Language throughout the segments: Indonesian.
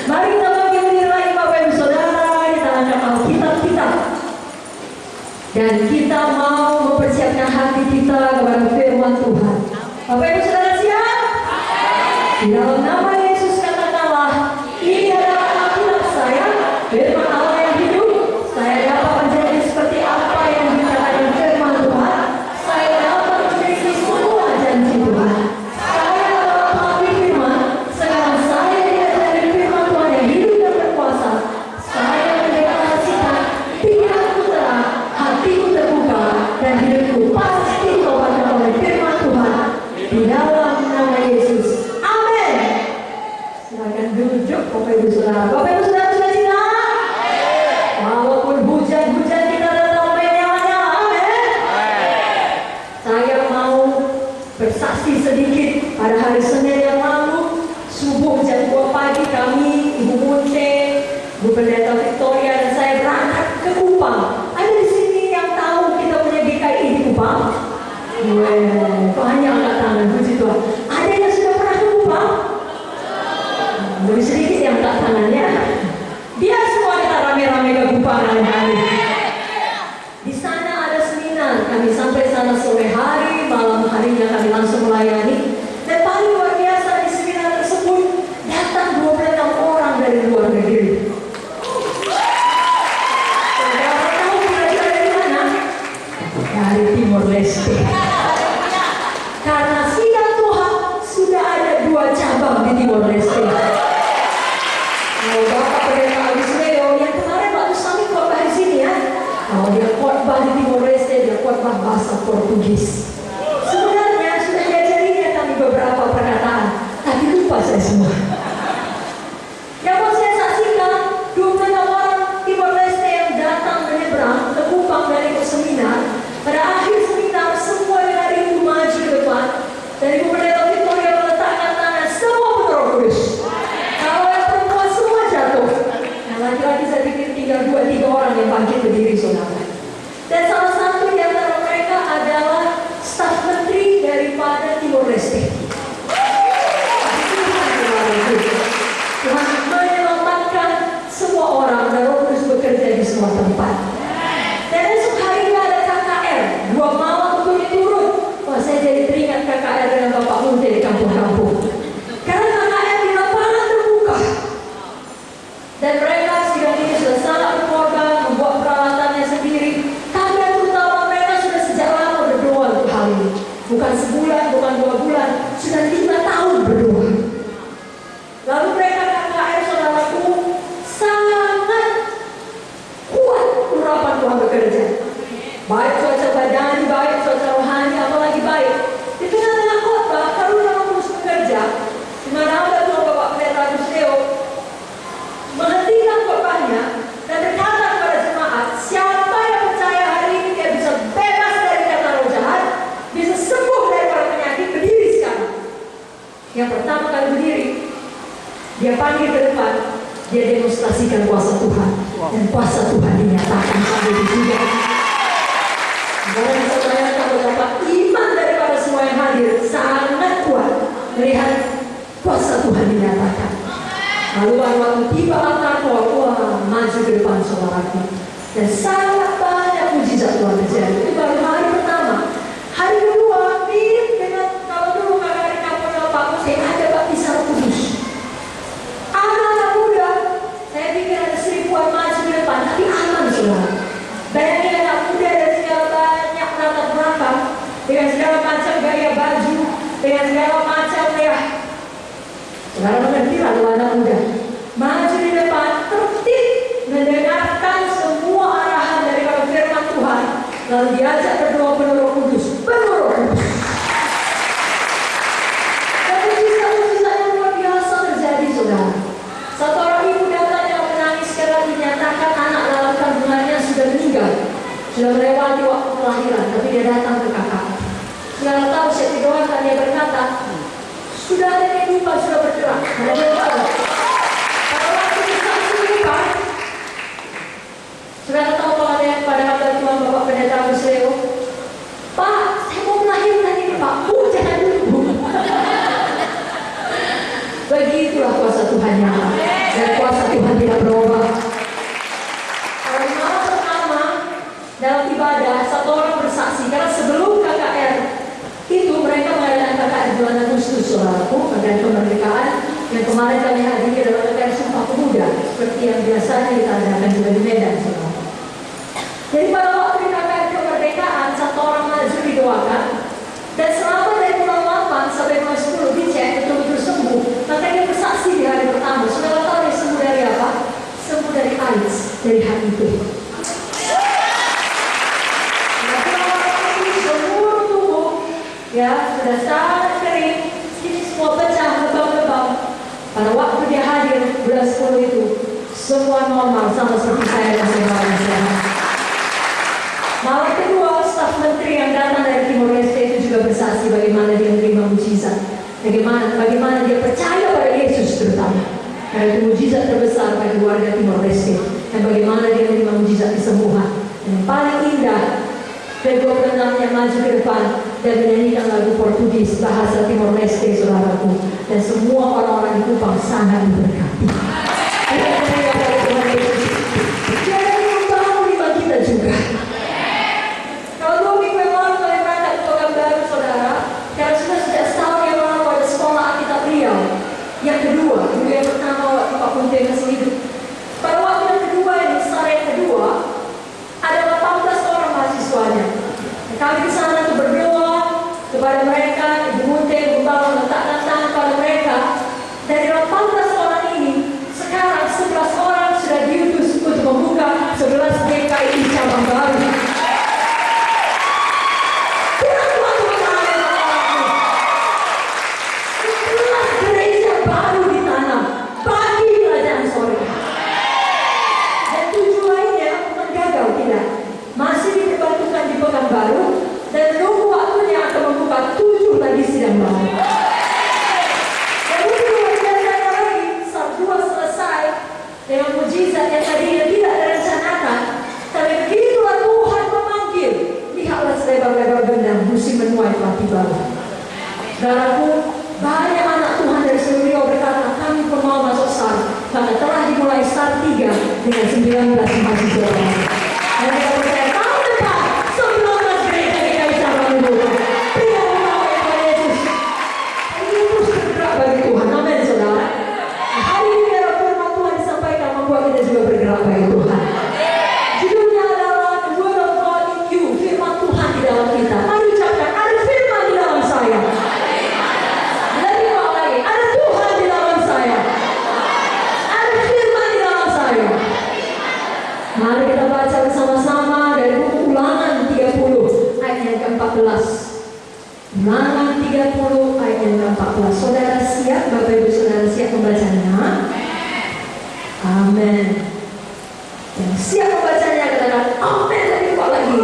Mari kita bagi diri lagi Bapak Ibu Saudara, kita angkat Alkitab kita. Dan kita mau mempersiapkan hati kita kepada firman Tuhan. Bapak Ibu Saudara siap? Di dalam nama Yesus katakanlah, ini adalah Alkitab saya, firman Allah yang hidup. Saya dapat menjadi seperti apa yang dikatakan firman Tuhan. Saya dapat memiliki semua janji Tuhan. Saya adalah pengabdi firman. Sekarang saya diajari firman Tuhan yang hidup dan berkuasa. Saya mendeklarasikan pikiranku terang, hatiku terbuka, dan hidupku pasti diobatkan oleh firman Tuhan. Di dalam nama Yesus. Amin. Silakan duduk Bapak Ibu Saudara. Bapak Ibu Saudara sudah siap? Walaupun hujan-hujan kita tetap menyala-nyala. Amin. Saya mau bersaksi sedikit. Pada hari Senin yang lalu, subuh jam 2 pagi kami, Ibu Munte, Bu Pendeta Victoria dan saya berangkat ke Kupang. Ada di sini yang tahu kita punya GKI di Kupang? Banyak angkat tangan, puji Tuhan. Ada yang sudah pernah ke Kupang? Lebih sedikit yang angkat tangannya. Biar semua kita rame-rame ke Kupang hari-hari. Di sana ada seminar, kami sampai sana sore hari, malam harinya kami langsung melayani. Dan paling luar biasa di seminar tersebut datang 26 orang dari luar negeri. Saudara tahu kira-kira dari mana? Dari Timor Leste. Karena sidang Tuhan sudah ada 2 cabang di Timor Leste. Kalau Bapak Pendeta Agus Leo yang kemarin waktu kami khotbah di sini ya, kalau dia khotbah di Timor Leste, dia khotbah bahasa Portugis. Sebenarnya sudah diajarinya kami beberapa perkataan, tapi lupa saya semua. Yang mau saya saksikan 26 orang Timor Leste yang datang menyeberang ke Kupang dari seminar. Pada akhir seminar semua yang hari itu maju ke depan. Dari Bu Pendeta Victoria meletakkan tangan semua penuh Roh Kudus. Kalau yang perempuan semua jatuh. Yang laki-laki saya pikir tinggal 2-3 orang yang bangkit berdiri saudara. Dan salah satu di antara mereka adalah staf menteri daripada Timor Leste. Tuhan menyelamatkan semua orang dan Roh Kudus bekerja di semua tempat. Dan esok harinya ada KKR 2 malam turun-turun. Wah, saya jadi teringat KKR dengan Bapak Munte di kampung-kampung. Karena KKR di lapangan terbuka. Dan mereka sidang ini sudah sangat berkorban, membuat peralatannya sendiri. Kami terutama mereka sudah sejak lama berdoa untuk hal ini. Bukan sebulan, bukan 2 bulan, sudah 5 tahun berdoa. Lalu mereka KKR saudaraku sangat kuat urapan Tuhan bekerja. Baik cuaca badani, baik cuaca rohani, apalagi baik. Di tengah-tengah khotbah, karena Roh Kudus bekerja, di mana hamba Tuhan Bapak Pendeta Agus Leo menghentikan khotbahnya dan berkata kepada jemaat, siapa yang percaya hari ini dia bisa bebas dari kata roh jahat, bisa sembuh daripada penyakit, berdiri sekarang. Yang pertama kali berdiri, dia panggil ke depan, dia demonstrasikan kuasa Tuhan. Dan kuasa Tuhan dinyatakan sampai di sini. Dan saya bayangkan betapa iman daripada semua yang hadir sangat kuat melihat kuasa Tuhan dinyatakan. Lalu waktu tiba altar Tuhan, wah, maju ke depan saudaraku. Dan sangat banyak mujizat Tuhan terjadi. Itu baru hari pertama. Hari kedua mirip dengan kalau dulu kakak di kampung Pak Muslim ada baptisan Roh Kudus. Anak-anak muda, saya pikir ada 1000-an maju ke depan, tapi aman saudara. Bayangin anak muda dari segala banyak latar belakang, dengan segala macam gaya baju, dengan segala macam ya. Saudara mengerti lalu anak muda maju di depan, tertib mendengarkan semua arahan dari firman Tuhan, lalu diajak berdoa penuh Roh Kudus, penuh Roh Kudus. Dan mujizat-mujizat yang luar biasa terjadi saudara. Satu orang ibu datang yang menangis karena dinyatakan anak dalam kandungannya sudah meninggal, sudah melewati waktu kelahiran, tapi dia datang ke kakak. Saudara tahu saya didoakan, dia berkata, sudah ada yang lupa, sudah bergerak. Karena dia tahu kalau waktu kita lupa, saudara tahu kalau ada yang pada hamba Tuhan Bapak Pendeta Agus Leo, Pak, saya mau melahirkan ini Pak, jangan dulu. Begitulah kuasa Tuhan yang ada. hadir dalam acara Sumpah Pemuda seperti yang biasanya kita adakan juga di Medan, saudara. Jadi pada waktu dikatakan kemerdekaan, satu orang maju didoakan, dan selama dari bulan 8 sampai bulan 10 dicek betul-betul sembuh. Maka dia bersaksi di hari pertama. Saudara tahu dia sembuh dari apa? Sembuh dari AIDS, dari HIV. Seluruh tubuh ya sudah sangat kering, sini semua pecah, lebam-lebam. Pada waktu dia hadir bulan 10 itu, semua normal sama seperti saya dan saudara-saudara. Malam kedua, staf menteri yang datang dari Timor Leste itu juga bersaksi bagaimana dia menerima mujizat, bagaimana dia percaya pada Yesus terutama, karena itu mujizat terbesar bagi warga Timor Leste, dan bagaimana dia menerima mujizat kesembuhan. Dan yang paling indah, kedua penenang yang maju ke depan dan menyanyikan lagu Portugis bahasa Timor Leste, saudaraku, dan semua orang-orang di Kupang sangat diberkati. Dia ada yang bangun di bagi kita juga. Kalau 2 minggu yang lalu kalian berangkat ke Pekanbaru, saudara, karena sudah sejak setahun yang lalu ada sekolah Alkitab Riau. Yang kedua, dulu yang pertama waktu Pak Punte masih hidup. Pada waktu yang kedua, yang besar yang kedua, ada 18 orang mahasiswanya. Kami di sana untuk berdoa kepada mereka, Ibu Munte membangun letakkan tangan pada mereka. Dari 18 orang ini, sekarang 11 orang sudah diutus untuk membuka 11 GKI cabang baru. Masih diperbantukan di Pekanbaru dan menunggu waktunya akan membuka 7 lagi sidang baru. Dan itu luar biasanya lagi, saat 2 selesai dengan mujizat yang tadinya tidak direncanakan, tapi begitulah Tuhan memanggil. Lihatlah selebar-lebar gendang musim menuai pelatih baru. Saudaraku, banyak anak Tuhan dari seluruh Riau berkata, kami pun mau masuk SAR. Maka telah dimulai SAR 3 dengan 19 mahasiswa baru. Dan kita percaya tahun depan 19 gereja GKI cabang baru. Tidak menolak kepada Yesus. Ini terus bergerak bagi Tuhan. Amin, saudara. Hari ini biar firman Tuhan disampaikan membuat kita juga bergerak bagi Tuhan. Judulnya adalah The Word of God in You. Firman Tuhan di dalam kita. Mari ucapkan, ada firman di dalam saya. Lebih bawah lagi, ada Tuhan di dalam saya. Ada firman di dalam saya. Mari kita baca bersama-sama dari buku Ulangan 30 ayat yang ke-14. Ulangan 30 ayat yang ke-14. Saudara siap? Bapak Ibu saudara siap membacanya? Amin. Yang siap membacanya katakan amin lebih kuat lagi.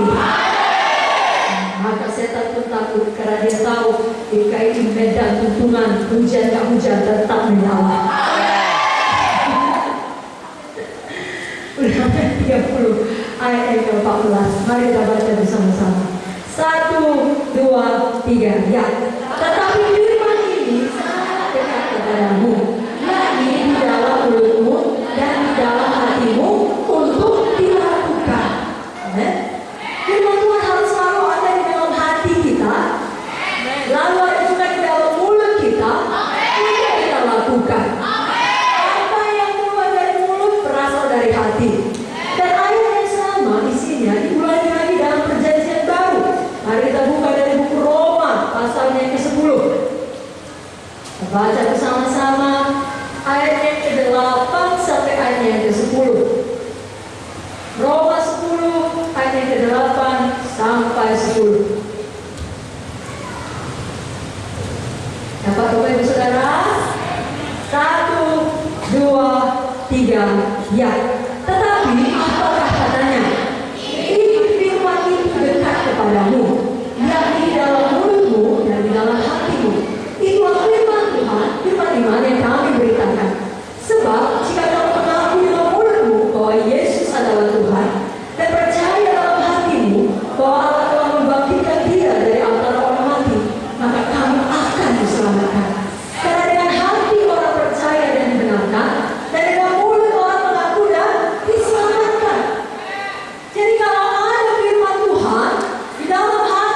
Maka setan pun takut karena dia tahu GKI Medan tuntungan hujan gak hujan tetap menyala. Ulangan 30 ayat yang ke-14. Mari kita baca bersama-sama. 1, 2, 3, ya. Tetapi firman ini sangat dekat kepadamu, yakni di dalam mulutmu dan di dalam hatimu untuk dilakukan. Amen. Firman Tuhan harus selalu ada di dalam hati kita, lalu ada juga di dalam mulut kita untuk kita lakukan. Apa yang keluar dari mulut berasal dari hati. Dan ayat yang sama isinya diulangi lagi dalam perjanjian baru. Mari kita buka dari buku Roma pasalnya yang ke-10. Kita baca bersama-sama ayat yang ke-8 sampai ayat yang ke-10. Roma 10 ayat yang ke-8 sampai 10. Dapat Bapak Ibu Saudara? 1, 2, 3, ya. Tetapi apakah katanya? Ini firman itu dekat kepadamu, yakni di dalam mulutmu dan di dalam hatimu. Itulah firman Tuhan, firman iman yang kami beritakan. Sebab jika kamu mengaku dalam mulutmu bahwa Yesus adalah Tuhan dan percaya dalam hatimu bahwa Allah telah membangkitkan Dia dari antara orang mati, maka kamu akan diselamatkan. Karena dengan hati orang percaya dan dibenarkan, dan dengan mulut orang mengaku dan diselamatkan. Jadi kalau ada firman Tuhan di dalam hati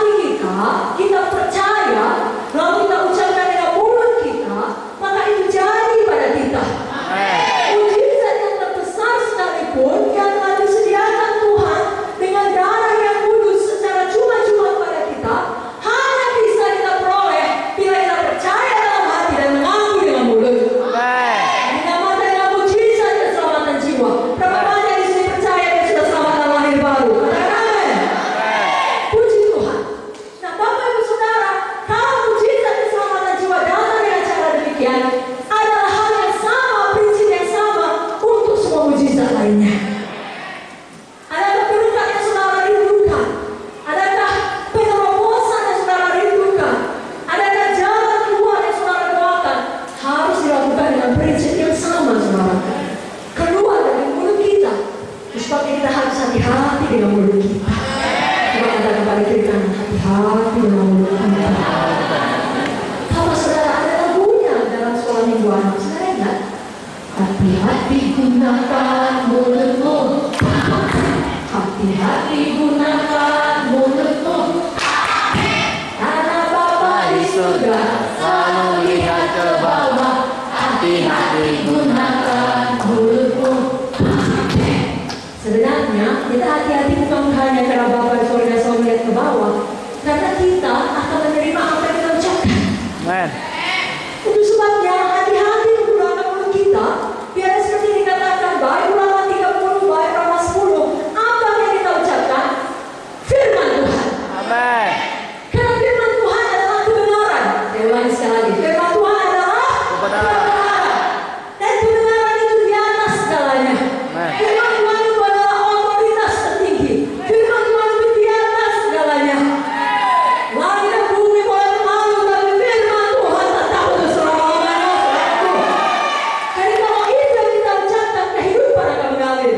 hati-hati dengan mulut kita. Kalau saudara ada lagunya dalam sekolah mingguan, saudara ingat? Hati-hati gunakan mulutmu. Hati-hati gunakan mulutmu. Karena Bapa di surga selalu lihat ke bawah. Hati-hati gunakan mulutmu. Sebenarnya kita hati-hati bukan hanya karena Bapa di surga selalu lihat ke bawah, karena kita akan menerima apa yang kita ucapkan. Amen. Itu sebabnya hati-hati menggunakan mulut kita. Biar seperti dikatakan baik Ulangan 30, baik Roma 10, apa yang kita ucapkan? Firman Tuhan. Amen. Karena firman Tuhan adalah kebenaran. Saya ulangi sekali lagi. Firman Tuhan adalah kebenaran. Dan kebenaran itu di atas segalanya. Firman Tuhan itu adalah otoritas tertinggi. Firman Tuhan itu di atas segalanya. Langit dan bumi boleh berlalu, tapi firman Tuhan tetap untuk selama-lamanya. Jadi kalau itu yang kita ucapkan, kehidupan akan mengalir.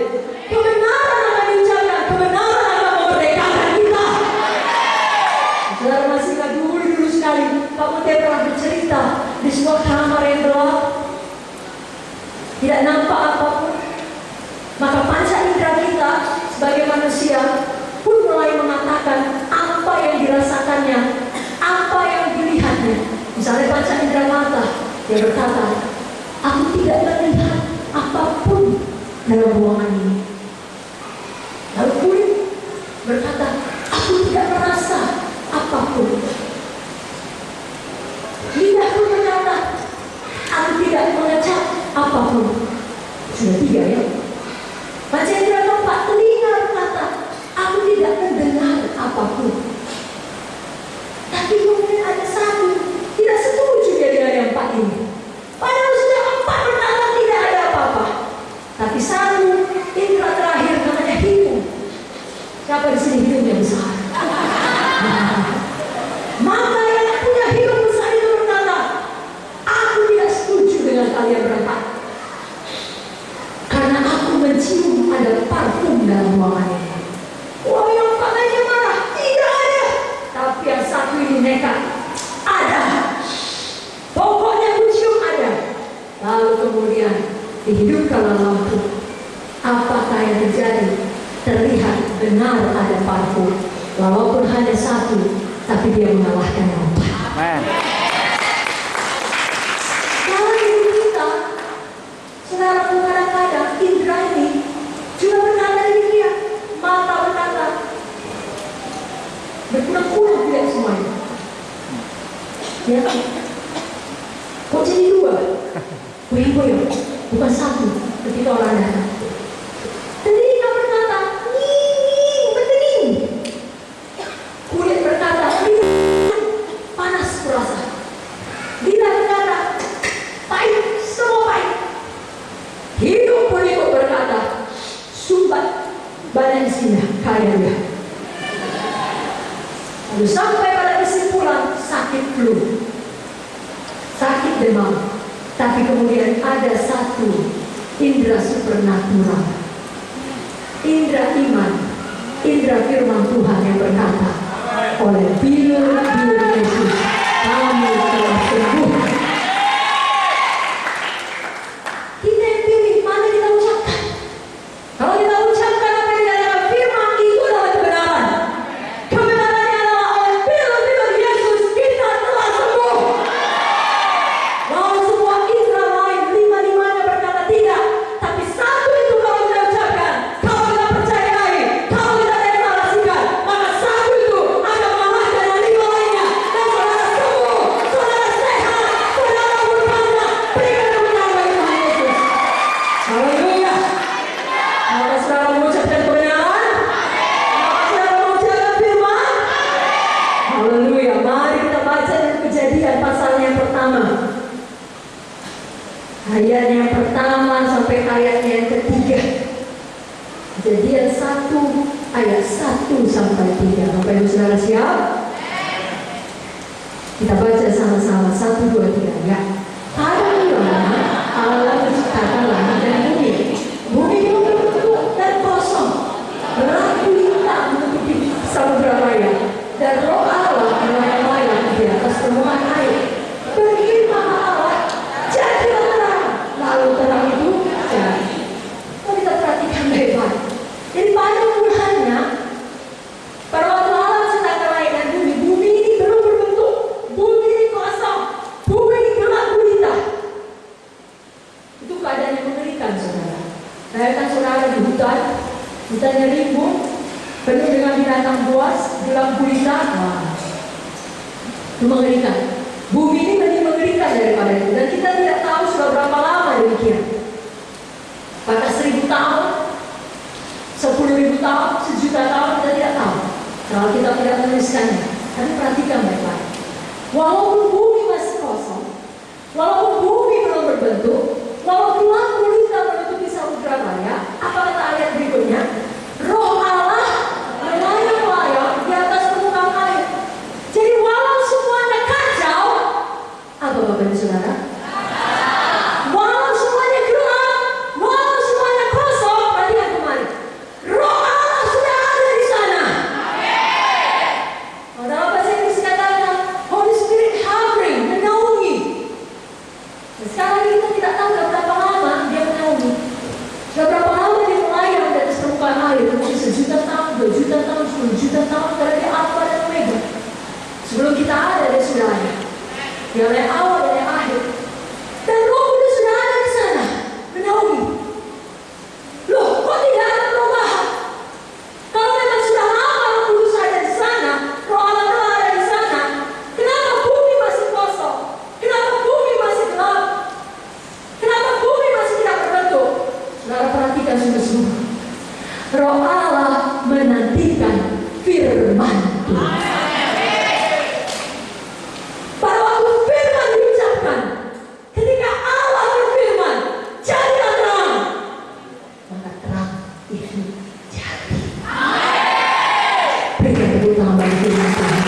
Kebenaran akan diucapkan, kebenaran akan memerdekakan kita. Saudara masih ingat dulu sekali, Pak Mute pernah bercerita di sebuah kamar yang gelap, tidak nampak apapun. Maka panca indera kita sebagai manusia pun mulai mengatakan apa yang dirasakannya, apa yang dilihatnya. Misalnya panca indera mata, dia berkata, aku tidak melihat apapun dalam ruangan ini. Lalu kulit berkata, aku tidak merasa apapun. Lidah pun berkata, aku tidak mengecap apapun. Sudah 3 ya. Panca indera keempat, telinga berkata, aku tidak mendengar apapun. Tapi kemudian ada satu tidak setuju dia dengan yang 4 ini. Padahal sudah 4 berkata tidak ada apa-apa. Tapi satu indera terakhir namanya hidung. Siapa di sini hidungnya besar? Maka yang punya hidung besar itu berkata, aku tidak setuju dengan kalian berempat. Karena aku mencium ada parfum dalam ruangan ini. Wah, yang katanya marah, tidak ada. Tapi yang satu ini nekat, ada. Pokoknya aku cium ada. Lalu kemudian dihidupkanlah lampu. Apakah yang terjadi? Terlihat benar ada parfum. Walaupun hanya satu, tapi dia mengalahkan yang 4. Amen. Dalam hidup kita, saudara, kadang-kadang indera ini juga berkata demikian. Mata berkata, berkurang-kurang tidak semuanya. Ya, kok jadi 2? Goyang-goyang, bukan 1 ketika orang datang. Telinga berkata, nying, bertening. Kulit berkata, panas kurasa. Lidah berkata, pahit, semua pahit. Hidup pun ikut berkata, sumbat, badan sinah, kaya dia. Lalu sampai pada kesimpulan, sakit flu, sakit demam. Tapi kemudian ada satu indera supernatural, indera iman, indera firman Tuhan yang berkata, oleh bilur-bilur Yesus kamu telah sembuh. Kita yang pilih mana kita ucapkan. Kalau kita ucapkan apa yang dikatakan firman, itu adalah kebenaran. Kebenarannya adalah oleh bilur-bilur Yesus kita telah sembuh. Kalau semua indera lain 5-5-nya berkata tidak, tapi satu itu kalau kita ucapkan, kalau kita percayai, kalau kita deklarasikan, maka satu itu akan mengalahkan yang 5 lainnya. Dan saudara sembuh, saudara sehat, saudara berpandang, berikan kebenaran bagi Tuhan Yesus. Haleluya. Maka saudara mengucapkan kebenaran, maka saudara mengucapkan firman. Haleluya. Mari kita baca dari Kejadian pasal yang pertama. Ayat yang pertama sampai ayat yang ketiga. Kejadian 1 ayat 1 sampai 3. Bapak Ibu saudara siap? Kita baca sama-sama 1, 2, 3 ya. Pada mulanya Allah menciptakan langit dan bumi. Bumi itu berbentuk dan kosong, berlaku lintang menutupi samudra raya. Dan Roh Allah mengerikan saudara. Bayangkan saudara di hutan, hutannya rimbun, penuh dengan binatang buas, gelang gulita. Wah, itu mengerikan. Bumi ini lebih mengerikan daripada itu. Dan kita tidak tahu sudah berapa lama demikian. Apakah 1000 tahun, 10.000 tahun, 1.000.000 tahun, kita tidak tahu. Kalau kita tidak menuliskannya. Tapi perhatikan baik-baik. Walaupun bumi masih kosong, walaupun bumi belum berbentuk, walaupun gelang gulita menutupi samudra raya, apa kata ayat berikutnya? Roh Allah melayang-layang di atas permukaan air. Jadi walau semuanya kacau, apa Bapak Ibu Saudara? Walau semuanya gelap, walau semuanya kosong, perhatikan kembali. Roh Allah sudah ada di sana. Dalam bahasa Inggris katakan Holy Spirit hovering, menaungi. Sekarang kita tidak tahu berapa lama dia menaungi. Sudah berapa lama dia melayang di atas permukaan air? Mungkin 1.000.000 tahun, 2.000.000 tahun, 10.000.000 tahun, karena dia Alfa dan Omega. Sebelum kita ada, dia sudah ada. Dia oleh awal dan yang akhir. Dan Roh Kudus sudah ada di sana, menaungi. Loh, kok tidak ada perubahan? Kalau memang sudah lama Roh Kudus ada di sana, Roh Allah telah ada di sana, kenapa bumi masih kosong? Kenapa bumi masih gelap? Kenapa bumi masih tidak berbentuk? Saudara perhatikan sungguh-sungguh. Roh Allah menantikan firman Tuhan. Pada waktu firman diucapkan, ketika Allah berfirman, jadilah terang, maka terang itu jadi. Berikan tepuk tangan bagi firman Tuhan.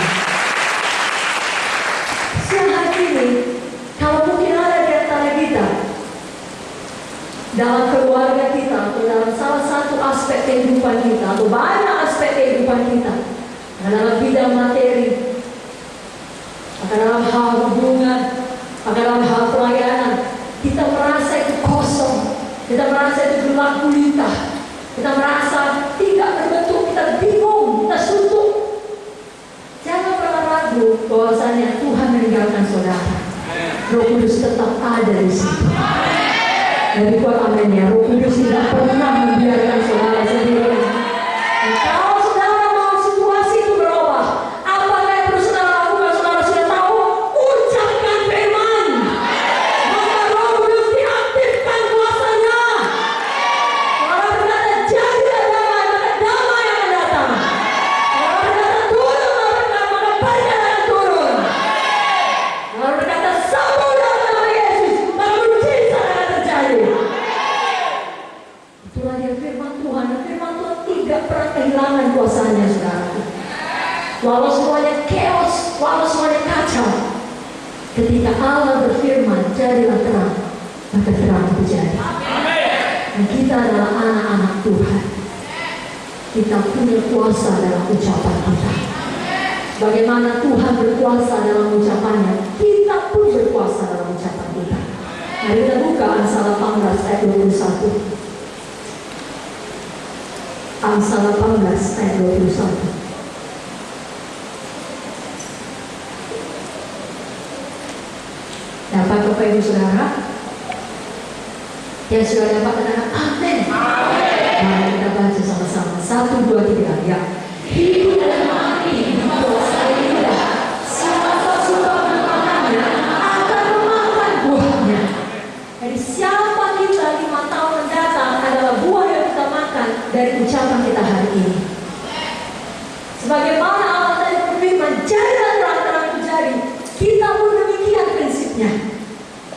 Siang hari ini, kalau mungkin ada di antara kita, dalam keluarga kita, atau dalam salah satu aspek kehidupan kita, atau banyak aspek kehidupan kita, dalam bidang materi, maka dalam hal hubungan, maka dalam hal pelayanan, kita merasa itu kosong, kita merasa itu gelap gulita, kita merasa tidak berbentuk, kita bingung, kita suntuk. Jangan pernah ragu bahwasanya Tuhan meninggalkan saudara. Roh Kudus tetap ada di situ. Dari kuat amin ya. Roh Kudus tidak pernah membiarkan saudara sendirian. Dan kalau saudara mau situasi itu berubah, apa yang perlu saudara lakukan? Saudara sudah tahu, ucapkan firman. Maka Roh Kudus diaktifkan kuasanya. Saudara berkata jadilah damai, maka damai akan datang. Saudara berkata turun, maka berkat akan turun. Saudara berkata sembuh dalam nama Yesus, maka mujizat akan terjadi. Itulah dia firman Tuhan. Dan firman Tuhan tidak pernah kehilangan kuasanya, saudara. Walau semuanya chaos, walau semuanya kacau, ketika Allah berfirman, jadilah terang, maka terang terjadi. Dan kita adalah anak-anak Tuhan. Kita punya kuasa dalam ucapan kita. Bagaimana Tuhan berkuasa dalam ucapannya, kita pun berkuasa dalam ucapan kita. Mari kita buka Amsal 18 ayat 21. Amsal 18 ayat 21. Dapat Bapak Ibu Saudara? Yang sudah dapat katakan amin. Mari kita baca sama-sama. 1, 2, 3 ya. Hidup dan mati dikuasai lidah. Siapa suka memakannya akan memakan buahnya. Jadi siapa kita 5 tahun mendatang adalah buah yang kita makan dari ucapan kita hari ini. Sebagaimana Allah tadi berfirman, jadilah terang-terang itu jadi. Kita pun demikian prinsipnya.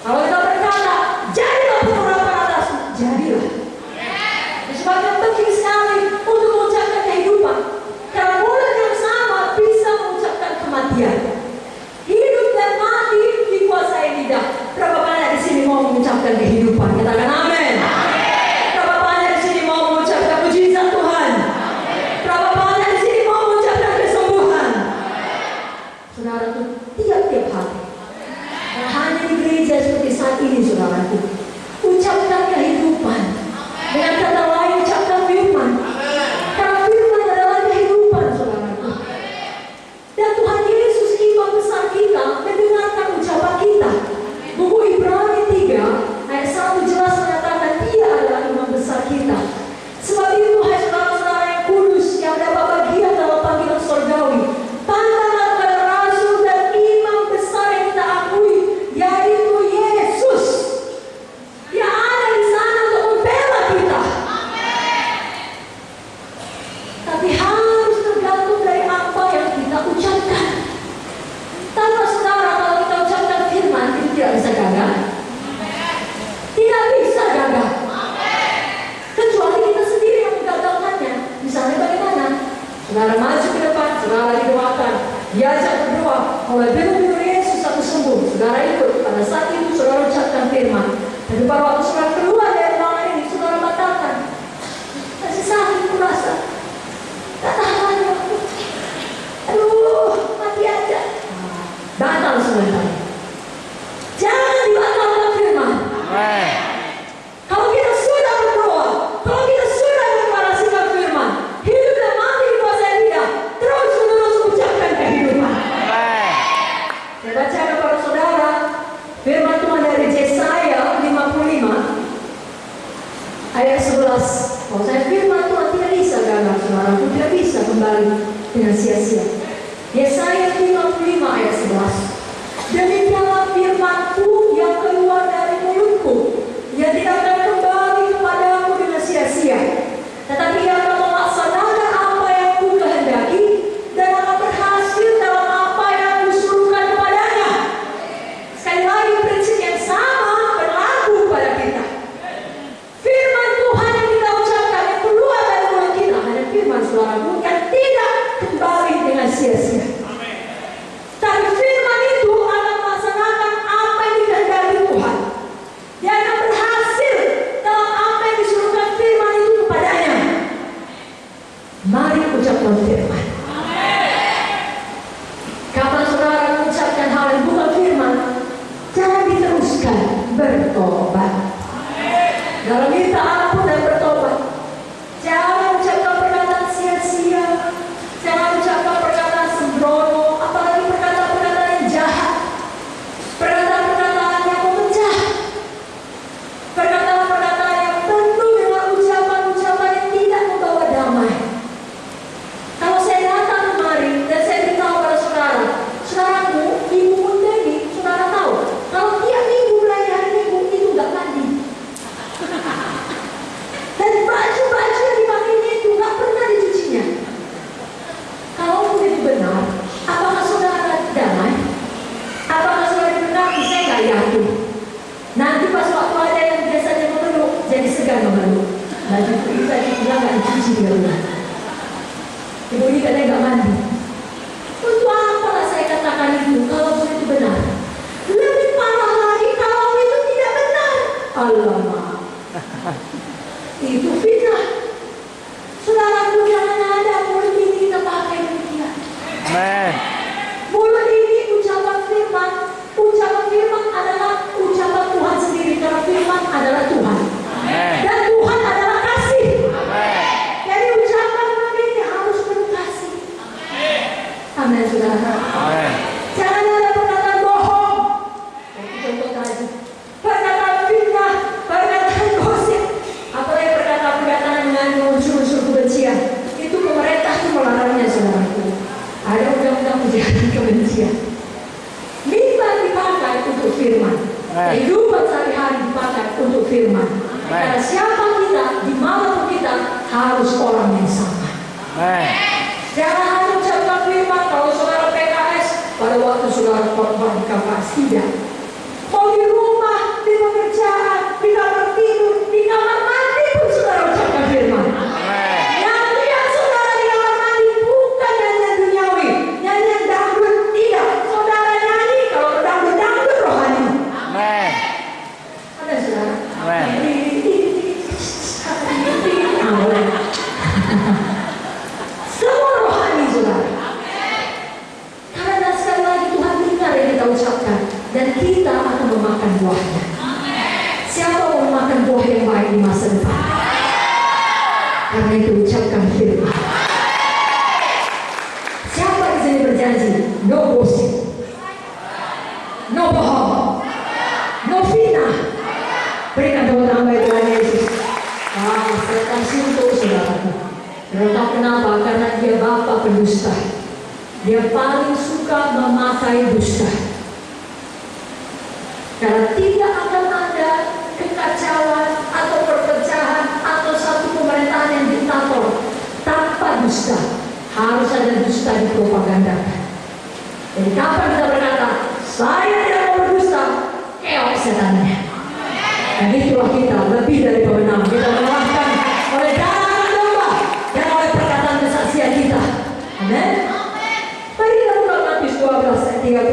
Kalau kita berkata, jadilah pengharapan atasmu, jadilah. Sebabnya penting sekali untuk mengucapkan kehidupan. Karena mulut yang sama bisa mengucapkan kematian. Hidup dan mati dikuasai lidah. Berapa banyak di sini mau mengucapkan kehidupan? Katakan amin. Berapa banyak di sini mau mengucapkan mujizat Tuhan? Berapa banyak di sini mau mengucapkan kesembuhan? Saudara itu tiap-tiap hari. Dan hanya di gereja seperti saat ini, saudaraku, ucapkan kehidupan. mulai biru-biru Yesus aku sembuh. Saudara ikut. Pada saat itu saudara ucapkan firman. Tapi pada waktu saudara keluar dari ruangan ini, saudara batalkan. Masih sakit kurasa. Tak tahan aku. Aduh, mati aja. Batal sebentar. Jangan dibatalkan firman. Kalau kita sudah berdoa, kalau kita sudah mendeklarasikan firman, hidup dan mati dikuasai Dia, terus menerus ucapkan kehidupan. Saya baca kepada saudara firman Tuhan dari Yesaya 55 ayat 11. Kalau saya firman Tuhan tidak bisa gagal, saudara, tidak bisa kembali dengan sia-sia. Yesaya 55 ayat 11. Demikianlah firman-Ku yang keluar dari mulutku, ia tidak akan kembali kepadamu dengan sia-sia, tetapi ia akan melaksanakan apa yang Ku kehendaki dan akan berhasil dalam apa yang Kusuruhkan kepadanya. Sekali lagi prinsip yang sama berlaku pada kita. Firman Tuhan yang kita ucapkan yang keluar dari mulut kita, hanya firman suara bukan tidak kembali dengan sia-sia. Tapi firman itu akan melaksanakan apa yang dikehendaki Tuhan. Dia akan berhasil dalam apa yang disuruhkan firman itu kepadanya. Mari ucapkan firman. Kapan saudara mengucapkan hal yang bukan firman, jangan diteruskan, bertobat. Dalam minta ampun dan bertobat. Jangan ucapkan perkataan sia-sia. Jangan ucapkan perkataan sembrono, apalagi perkataan-perkataan yang jahat. Perkataan-perkataan yang memecah. Perkataan-perkataan yang penuh dengan ucapan-ucapan yang tidak membawa damai. Kalau saya datang kemari dan saya beritahu pada saudara, saudaraku, ibu muda ini, saudara tahu, kalau tiap minggu mulai hari minggu itu nggak mandi. Dan baju-baju yang dipakainya itu nggak pernah dicucinya. Kalau itu benar, apakah saudara damai? Apakah saudara benar? Saya nggak yakin. Nanti pas waktu ada yang biasanya memeluk, jadi segan memeluk. Baju itu tadi bilang nggak dicuci dia bilang. Ibu ini katanya nggak mandi. Untuk apalah saya katakan itu kalau itu benar? Lebih parah lagi kalau itu tidak benar. Alamak. Itu fitnah. Saudaraku, jangan ada mulut ini kita pakai demikian. Mulut ini ucapan firman. Ucapan firman adalah ucapan Tuhan sendiri. Karena firman adalah Tuhan. Dan Tuhan adalah kasih. Jadi ucapan ini harus penuh kasih. Amin, saudara. Jangan ada perkataan bohong. Contoh tadi. Perkataan fitnah, perkataan gosip, apalagi perkataan-perkataan yang mengandung unsur-unsur kebencian. Itu pemerintah itu melarangnya, saudaraku. Ada undang-undang kejahatan kebencian. Mimbar dipakai untuk firman. Kehidupan sehari-hari dipakai untuk firman. Karena siapa kita, di mana kita harus orang yang sama. Jangan hanya ucapkan firman kalau saudara PKS pada waktu saudara korban KKS, tidak. Mau di rumah, di pekerjaan, di kamar tidur, di kamar mandi pun saudara ucapkan firman. Yang lihat saudara di kamar mandi bukan nyanyian duniawi, nyanyian dangdut, tidak. Saudara nyanyi kalau dangdut rohani. Ada saudara? Semua rohani saudara. Karena sekali lagi Tuhan dengar yang kita ucapkan dan kita akan memakan buahnya. Siapa mau memakan buah yang baik di masa depan? Karena itu ucapkan firman. Siapa di sini berjanji? No gosip, no bohong, no fitnah. Berikan tepuk tangan bagi Tuhan Yesus. Saya kasih untuk saudaraku. Entah kenapa? Karena dia bapa pendusta. Dia paling suka memakai dusta. Karena tidak akan ada kekacauan atau perpecahan atau satu pemerintahan yang diktator tanpa dusta. Harus ada dusta dipropagandakan. Jadi kapan kita berkata, saya tidak mau berdusta, keok setannya. Dan itulah kita lebih dari pemenang. Kita mengalahkan oleh darah domba dan oleh perkataan kesaksian kita. Amin. Mari kita buka Matius 12 ayat 13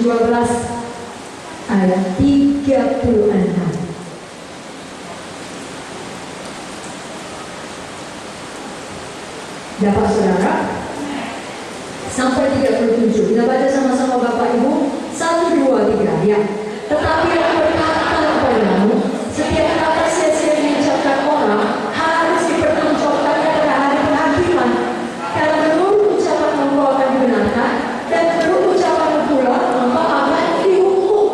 12 ayat 36. Dapat saudara? Sampai 37. Kita baca sama-sama Bapak Ibu. 1, 2, 3 ya. Tetapi aku berkata kepadamu, setiap kata sia-sia yang diucapkan orang harus dipertanggungjawabkan pada hari penghakiman. Karena menurut ucapan engkau akan dibenarkan, dan menurut ucapan pula engkau akan dihukum.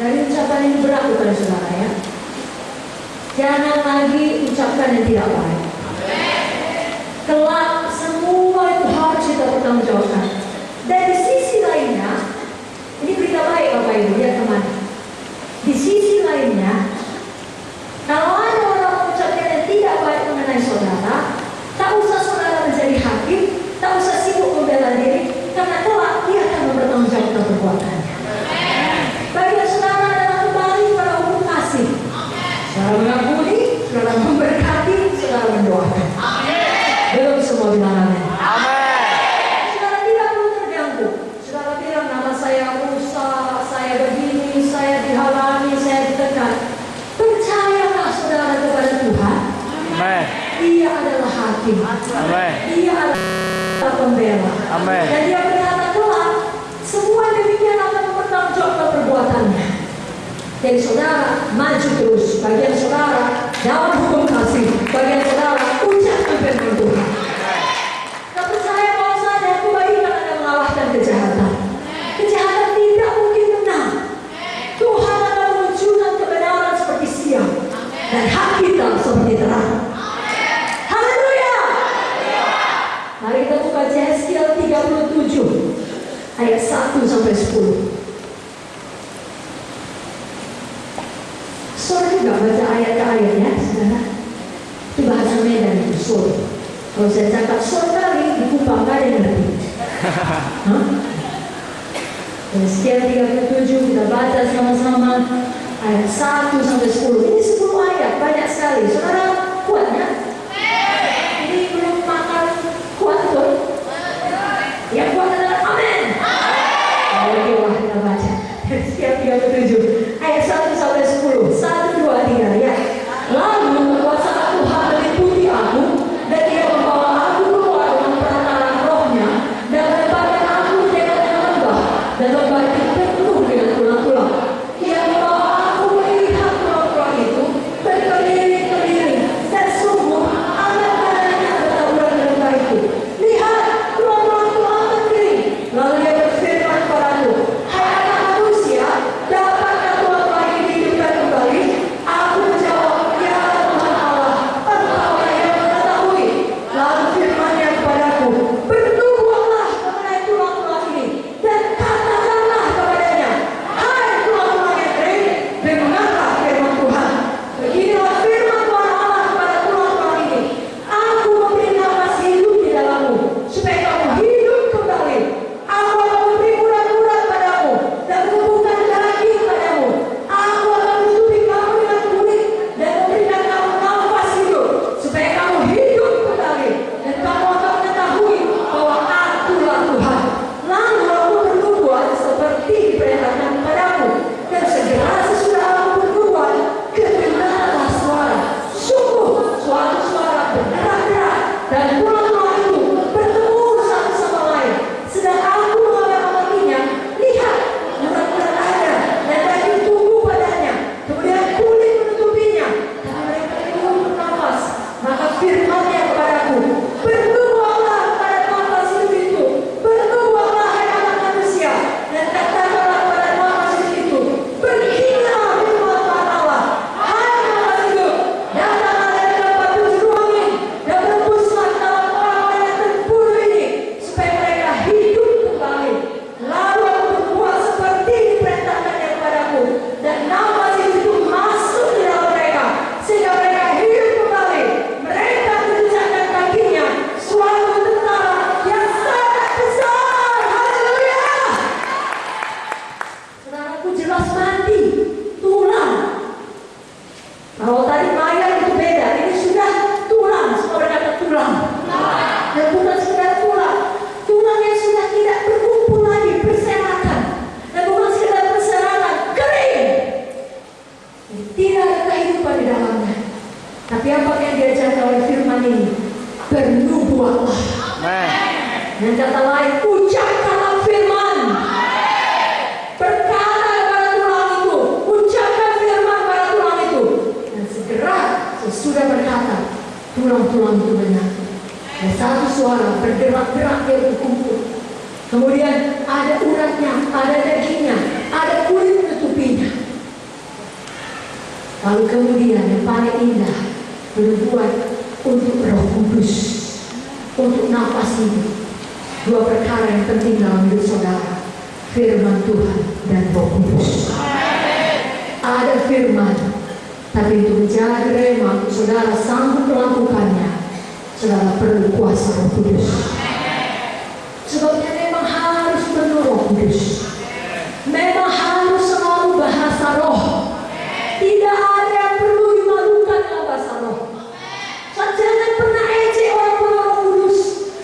Dari ucapan ini berat bukan saudara ya. Jangan lagi ucapkan yang tidak baik. Kelak semua itu harus kita pertanggungjawabkan. Dan di sisi lainnya, ini berita baik Bapak Ibu, lihat teman. Di sisi lainnya, kalau ada orang mengucapkan yang tidak baik mengenai saudara, tak usah saudara menjadi hakim, tak usah sibuk membela diri, karena kelak dia akan mempertanggungjawabkan perbuatannya. Bagi saudara adalah kembali pada hukum kasih. Saudara mengampuni, saudara memberkati, saudara mendoakan. Belum semua bilang amin. Saudara tidak perlu terganggu. Saudara bilang nama saya rusak, saya begini, saya dihalangi, saya ditekan. Percayalah saudara kepada Tuhan. Amin. Dia adalah hakim. Amin. Dia adalah pembela. Amin. Dan dia berkata kelak semua demikian akan mempertanggungjawabkan perbuatannya. Jadi saudara maju terus. Bagian saudara dalam hukum kasih. Bagian saudara ucapkan firman Tuhan. Tak percaya kalau saja kebaikan akan mengalahkan kejahatan. Kejahatan tidak mungkin menang. Tuhan akan menunjukkan kebenaran seperti siang dan hak kita seperti terang. Haleluya. Mari kita buka Yesaya 37 ayat 1 sampai 10. Saudara juga baca ayat ke ayatnya, saudara. Itu bahasa Medan itu, sore. Kalau saya cakap sore kali, di Kupang gak ada yang ngerti. Yesaya 37 kita baca sama-sama ayat 1 sampai 10. Ini 10 ayat, banyak sekali. Saudara kuatnya? Ini belum makan kuat tuh. Yang kuat adalah amin. Oke, wah kita baca. Yesaya 37 ayat 1 sampai 10. 1, 2, 3 ya. Lalu kuasa Tuhan meliputi aku, dan dia membawa aku keluar dengan perantaraan rohnya, dan melemparkan aku dengan lembah, dan lembah itu penuh dengan tulang-tulang. Dia membawa aku melihat tulang-tulang itu berkeliling-keliling, dan sungguh anak badannya bertaburan di lembah itu. Lihat, tulang-tulang itu akan kering. Lalu dia berfirman kepadaku, hai anak manusia, dapatkah tulang-tulang ini dihidupkan kembali? Aku menjawab, ya Tuhan Allah, Engkau yang mengetahui. Lalu firman-Nya kepadaku, bernubuatlah mengenai tulang-tulang ini, dan katakanlah kepadanya, hai tulang-tulang yang kering, dengarlah firman Tuhan. Beginilah firman Tuhan Allah kepada tulang-tulang ini, aku memberi nafas hidup di dalammu, supaya kamu hidup kembali. Aku akan memberi urat-urat padamu, dan menumbuhkan daging padamu. Aku akan menutupi kamu dengan kulit, dan memberikan kamu nafas hidup, supaya kamu hidup kembali, dan kamu akan mengetahui bahwa Akulah Tuhan. Lalu aku bernubuat seperti diperintahkan kepadaku, dan segera sesudah aku bernubuat, kedengaranlah suara, sungguh suatu suara bergerak-gerak, dan tulang-tulang itu bertemu satu sama lain. Sedang aku mengamati-amatinya, lihat, urat-urat ada, dan daging tumbuh padanya, kemudian kulit menutupinya, dan mereka belum bernafas. Maka firman-Nya kepadaku, bernubuatlah kepada nafas hidup itu, bernubuatlah hai anak manusia, dan katakanlah kepada nafas hidup itu, beginilah firman Tuhan Allah, hai nafas hidup, datanglah dari tempat penjuru angin, dan berembuslah ke dalam orang-orang yang terbunuh ini, supaya mereka hidup kembali. Lalu aku berbuat seperti diperintahkannya kepadaku, dan nafas itu masuk di dalam mereka, sehingga mereka hidup kembali. Mereka menjejakkan kakinya suatu tentara yang sangat besar. Haleluya. Saudaraku jelas mati, tulang. Kalau tadi mayat itu beda, ini sudah tulang. Semua berkata tulang. Dan bukan sekedar tulang, tulang yang sudah tidak berkumpul lagi Dengan kata lain, ucapkanlah firman. Berkata kepada tulang itu, ucapkan firman kepada tulang itu. Dan segera sesudah berkata, tulang-tulang itu menyatu. Dan satu suara bergerak-gerak dia berkumpul. Kemudian ada uratnya, ada dagingnya, ada kulit menutupinya. Lalu kemudian yang paling indah berbuat untuk Roh Kudus, untuk nafas hidup. Dua perkara yang penting dalam hidup saudara: firman Tuhan dan Roh Kudus. Ada firman, tapi untuk menjadi rema, saudara sanggup melakukannya, saudara perlu kuasa Roh Kudus. Sebabnya memang harus penuh Roh Kudus. Memang harus selalu bahasa roh. Tidak ada yang perlu dimalukan dalam bahasa roh. Jangan pernah ejek orang penuh Roh Kudus.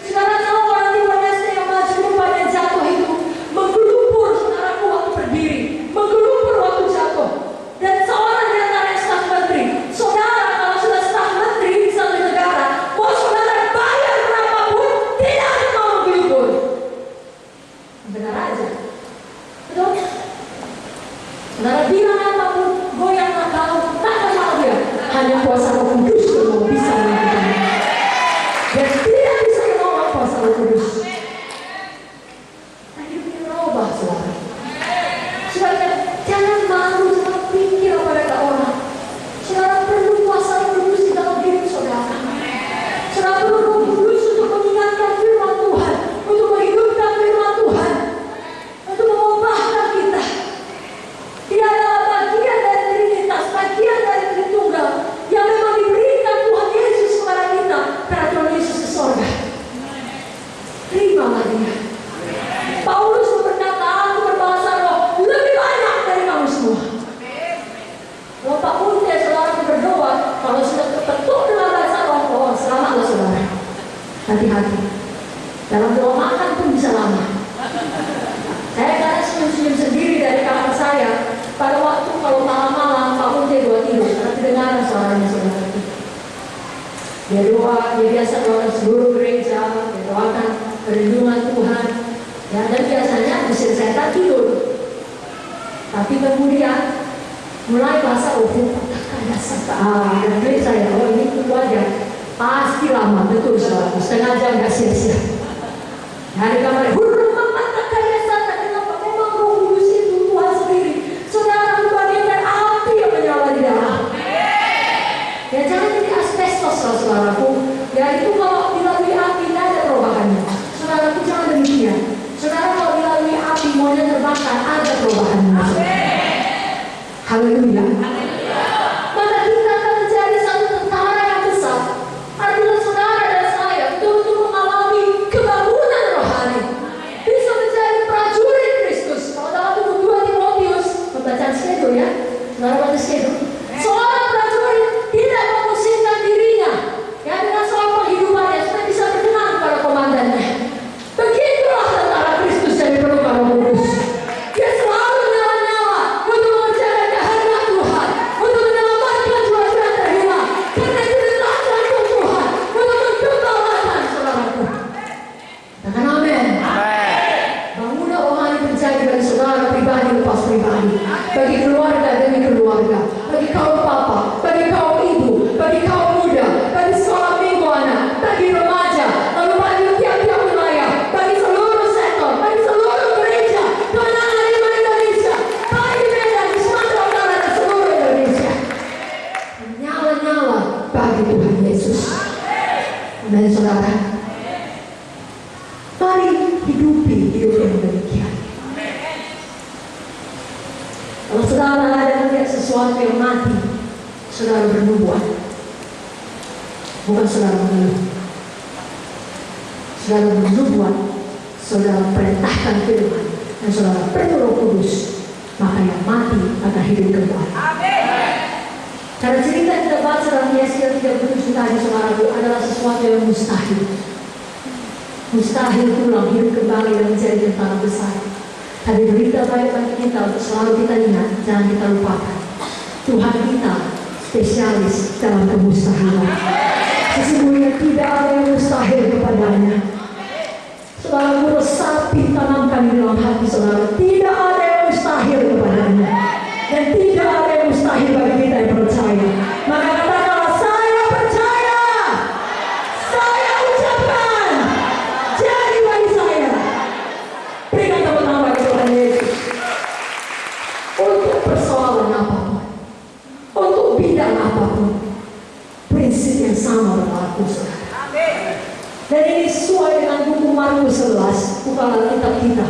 Saudara tahu orang di Timor-Leste yang maju rupanya jatuh itu menggelupur, saudaraku, waktu berdiri, menggelupur waktu jatuh. Dan seorang di antara staf menteri, saudara kalau sudah staf menteri di satu negara, mau saudara bayar berapapun, tidak ada mau menggelupur. Benar aja, betul? Saudara bilang apapun, goyanglah kau, tak kenal dia. Hanya kuasa Roh Kudus yang bisa melakukannya. Dan tidak bisa menolak kuasa Roh Kudus. Nah, hidupnya berubah, saudara. Saudara, jangan malu, jangan pikir kepada orang. Saudara perlu kuasa Roh Kudus di dalam hidup saudara. Saudara perlu Roh Kudus untuk mengingatkan firman Tuhan, untuk menghidupkan firman Tuhan, untuk mengubahkan kita. Tidak ada bagian dari Trinitas, bagian dari Tritunggal yang memang diberikan Tuhan Yesus kepada kita karena Tuhan Yesus ke sorga. Terimalah dia. Paulus berkata, aku berbahasa roh lebih banyak dari kamu semua. Kalau Pak Munte saudara berdoa, kalau sudah kepetuk dengan bahasa roh, oh selamatlah saudara. Hati-hati. Dalam doa makan pun bisa lama. Saya kadang senyum-senyum sendiri dari kamar saya. Pada waktu kalau malam-malam Pak Munte doa tidur, karena kedengaran suaranya saudara itu. Dia doa, dia biasa doa seluruh gereja, dia doakan perlindungan Tuhan. Ya, dan biasanya usir setan tidur. Tapi kemudian mulai bahasa dan dari saya, oh ini itu aja. Pasti lama, betul saudara. Setengah jam gak sia-sia. Dari kamar, kenapa? Memang Roh Kudus itu Tuhan sendiri. Saudara bagaikan api yang menyala di dalam. Ya jangan jadi asbestos saudaraku. Ya itu kalau dilalui api tidak ada perubahannya. Saudaraku jangan demikian. Saudara kalau dilalui api maunya terbakar, ada perubahannya. Haleluya. Maka kita akan menjadi satu tentara yang besar. Artinya saudara dan saya betul-betul mengalami kebangunan rohani. Bisa menjadi prajurit Kristus. Kalau dalam buku 2 Timotius, pembacaan schedule ya, saudara baca schedule. Seorang prajurit tidak memusingkan dirinya ya dengan soal penghidupannya supaya bisa berkenan kepada komandannya. Begitulah tentara Kristus yang diperlukan Roh Kudus. Dia selalu nyala-nyala untuk mengerjakan kehendak Tuhan, untuk menyelamatkan jiwa-jiwa yang terhilang. Karena itu adalah jantung Tuhan untuk menggembalakan saudaraku. Katakan amin. Bangunan rohani terjadi bagi saudara pribadi lepas pribadi, bagi keluarga demi keluarga, bagi kaum papa, bagi kaum ibu, bagi kaum muda, bagi sekolah minggu anak, bagi remaja, lalu bagi tiap-tiap wilayah, bagi seluruh sektor, bagi seluruh gereja, kemenangan iman Indonesia, bagi Medan, di Sumatera Utara dan seluruh Indonesia. Nyala-nyala bagi Tuhan Yesus. Amin saudara. Mari hidupi hidup yang demikian. Kalau saudara ada melihat sesuatu yang mati, saudara bernubuat. Bukan saudara mengeluh. Saudara bernubuat, saudara perintahkan firman, dan saudara penuh Roh Kudus, maka yang mati akan hidup kembali. Karena cerita yang kita baca dalam Yesaya 37 tadi saudaraku adalah sesuatu yang mustahil. Mustahil pulang hidup kembali dan menjadi tentara besar. Tapi berita baik bagi kita untuk selalu kita ingat, jangan kita lupakan. Tuhan kita spesialis dalam kemustahilan. Sesungguhnya tidak ada yang mustahil kepadanya. Saudara, resapi tanamkan di dalam hati saudara. Tidak ada yang mustahil kepadanya. Dan tidak ada yang mustahil bagi kita yang percaya. Maka katakanlah, saya percaya. Saya ucapkan. Jadi bagi saya. Berikan tepuk tangan bagi Tuhan Yesus. Untuk persoalan apapun. Untuk bidang apapun. Prinsip yang sama berlaku saudara. Dan ini sesuai dengan buku Markus 11. Bukalah kitab kita.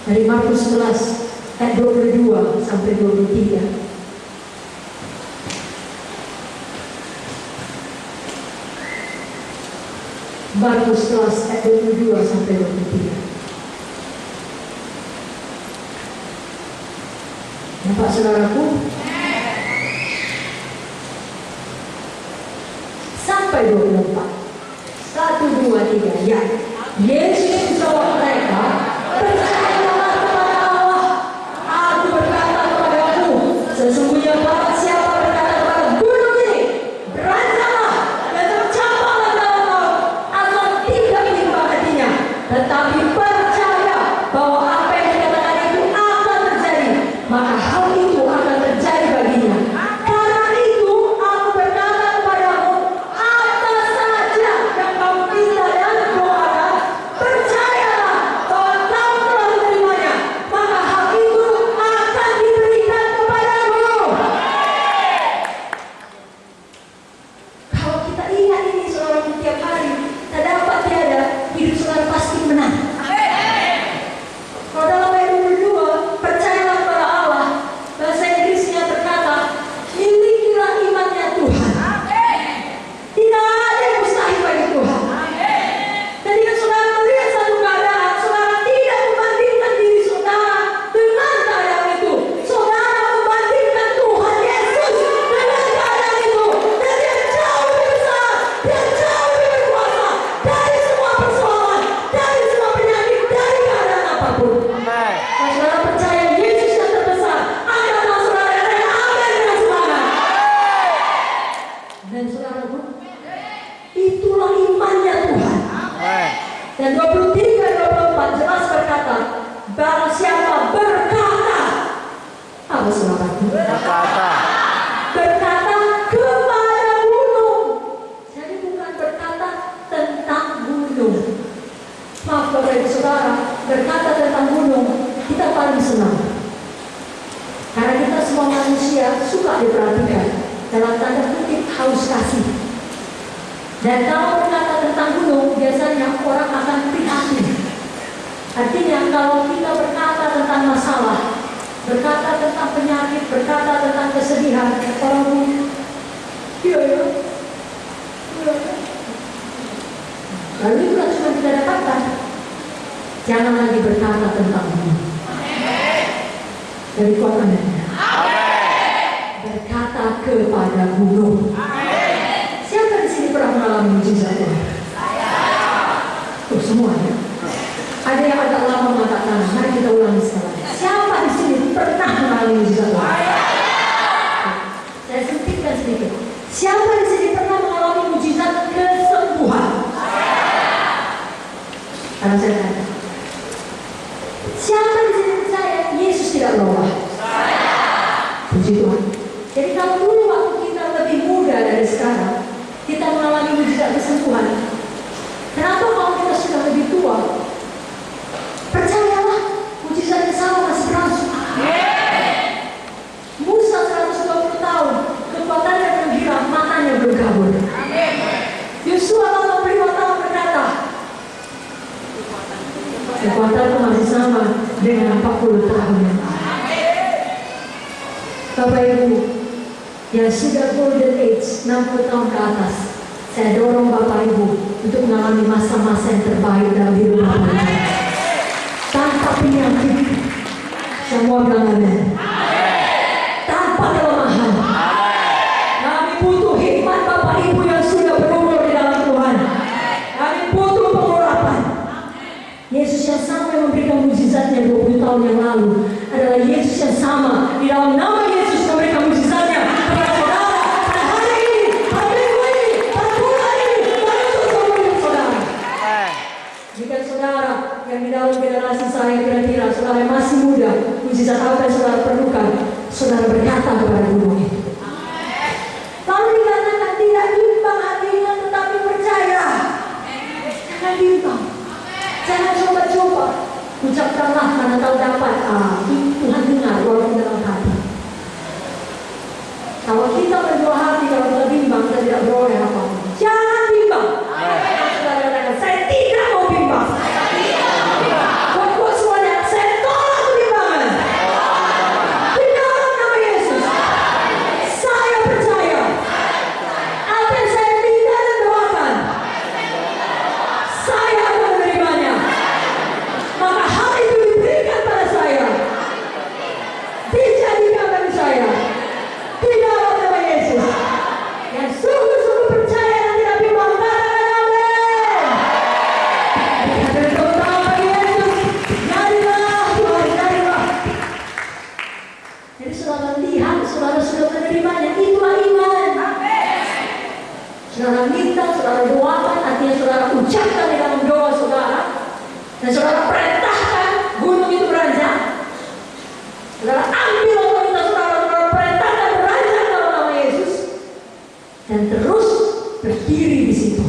Dari Markus 11 ayat 22 sampai 23. Markus 11 ayat 22 sampai 23. Nampak saudaraku? Sampai 24. 1, 2, 3. Ya. Yesus menjawab mereka, percayalah kepada Allah. Aku berkata kepadamu, sesungguhnya barang siapa berkata kepada gunung ini, beranjaklah dan tercampaklah dalam laut, akan tidak bimbang hatinya, tetapi percaya bahwa apa yang dikatakan itu akan terjadi, maka hal itu akan terjadi baginya. Karena itu aku berkata kepadamu, apa saja yang kau minta dan doakan, percayalah bahwa kau telah menerimanya, maka hal itu akan diberikan kepadamu. Kalau kita ingat ini saudara setiap hari, tak dapat tiada, hidup saudara pasti menang. Kalau dalam ayat 22, percayalah kepada Allah. Bahasa Inggrisnya berkata, milikilah imannya Tuhan. Tidak ada yang mustahil bagi Tuhan. Jadi kan saudara melihat satu keadaan, saudara tidak membandingkan diri saudara dengan keadaan itu. Saudara membandingkan Tuhan Yesus dengan keadaan itu. Dan dia jauh lebih besar, dia jauh lebih berkuasa dari semua persoalan, dari semua penyakit, dari keadaan apapun. Kalau saudara percaya Yesus yang terbesar, angkatlah saudara dan amin dengan semangat. Dan saudaraku, itulah imannya Tuhan. Dan 23-24 jelas berkata, barang siapa berkata, apa saudaraku? Berkata kepada gunung. Jadi bukan berkata tentang gunung. Maaf Bapak Ibu Saudara, berkata tentang gunung, kita paling senang. Karena kita semua manusia suka diperhatikan. Dalam tanda kutip haus kasih. Dan kalau berkata tentang gunung, biasanya orang akan prihatin. Artinya kalau kita berkata tentang masalah, berkata tentang penyakit, berkata tentang kesedihan, orang pun, iya. Lalu itulah cuma kita dapatkan. Jangan lagi berkata tentang gunung. Dari kuat amin. Berkata kepada gunung. Siapa di sini pernah mengalami mujizat Tuhan? Tuh semuanya. Ada yang agak lama mengatakan, mari kita ulangi sekali. Siapa di sini pernah mengalami mujizat Tuhan? Saya sempitkan sedikit. Siapa di sini pernah mengalami mujizat kesembuhan? Karena saya tanya. Siapa di sini percaya Yesus tidak berubah? Puji Tuhan. Jadi kalau dulu waktu kita lebih muda dari sekarang, kita mengalami mujizat kesembuhan. Kenapa kalau kita sudah lebih tua? Percayalah, mujizat yang sama masih berlangsung. Musa 120 tahun, kekuatannya menghilang, matanya belum kabur. Yosua 85 tahun berkata, kekuatanku masih sama dengan 40 tahun yang lalu. Bapak Ibu yang sudah golden age 60 tahun ke atas, saya dorong Bapak Ibu untuk mengalami masa-masa yang terbaik dalam hidup Bapak Ibu. Tanpa penyakit, semua bilang amin. Tanpa kelemahan. Kami butuh hikmat Bapak Ibu yang sudah berumur di dalam Tuhan. Kami butuh pengurapan. Yesus yang sama yang memberikan mujizatnya 20 tahun yang lalu adalah Yesus yang sama di dalam nama Yesus memberikan mujizatnya kepada saudara pada hari ini, pada minggu ini, pada bulan ini, pada seumur hidup saudara. Jika saudara apa yang saudara perlukan, saudara berkata kepada gunung itu. Lalu dikatakan tidak bimbang hatinya tetapi percaya. Jangan bimbang, jangan coba-coba. Ucapkanlah karena tahu dapat. Tuhan dengar walaupun dalam hati. Kalau kita berbuah hati, kalau kita bimbang, kita tidak beroleh apa-apa. Jangan bimbang. Saudara katakan, saya tidak mau bimbang. Buat semuanya, saya tolak kebimbangan. Di dalam nama Yesus, saya percaya apa yang saya minta dan doakan, saya akan menerimanya. Maka hal itu diberikan pada saya, dijadikan bagi saya. Di dalam nama Yesus, yang sungguh-sungguh percaya dan tidak bimbang, katakan amin. Kita berdoa bagi Yesus. Jadilah Tuhan, jadilah. Jadi saudara lihat, saudara sudah menerimanya, itulah iman. Saudara minta, saudara doakan, artinya saudara ucapkan di dalam doa saudara, dan saudara perintahkan gunung itu beranjak. Saudara ambil otoritas saudara, saudara perintahkan beranjak dalam nama Yesus, dan terus berdiri di situ.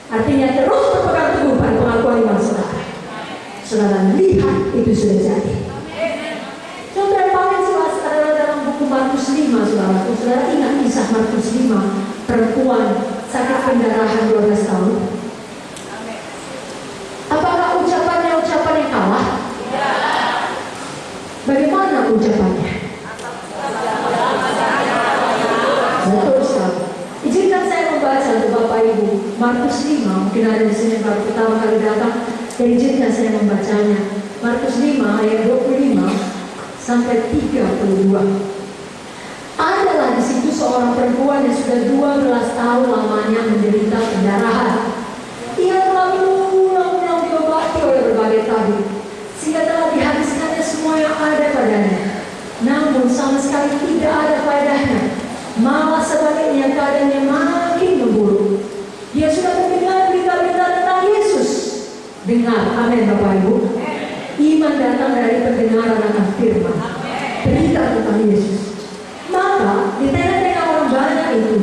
Artinya terus berpegang teguh pada pengakuan iman saudara. Saudara lihat itu sudah jadi. Contoh yang paling jelas adalah dalam buku Markus 5, saudara. Saudara ingat kisah Markus 5, perempuan sakit pendarahan 12 tahun. Apakah ucapannya ucapan yang kalah? Bagaimana ucapannya? Betul sekali. Izinkan saya membaca untuk Bapak Ibu Markus 5, mungkin ada di sini baru pertama kali datang. Jadi izinkan saya membacanya. Markus 5 ayat 25 sampai 32. Adalah di situ seorang perempuan yang sudah 12 tahun lamanya menderita pendarahan. Ia telah berulang-ulang diobati oleh berbagai tabib, sehingga telah dihabiskannya semua yang ada padanya. Namun sama sekali tidak ada faedahnya. Malah sebaliknya keadaannya makin memburuk. Dia sudah mendengar berita-berita tentang Yesus. Dengar, amin Bapak Ibu. Iman datang dari pendengaran akan firman, berita tentang Yesus. Maka di tengah-tengah orang banyak itu,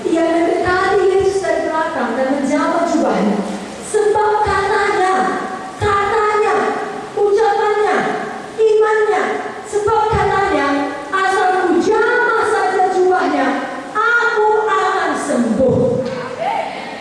ia mendekati Yesus dari belakang dan menjamah jubahnya. Sebab katanya, ucapannya, imannya. Sebab katanya, asal ku jamah saja jubahnya, aku akan sembuh.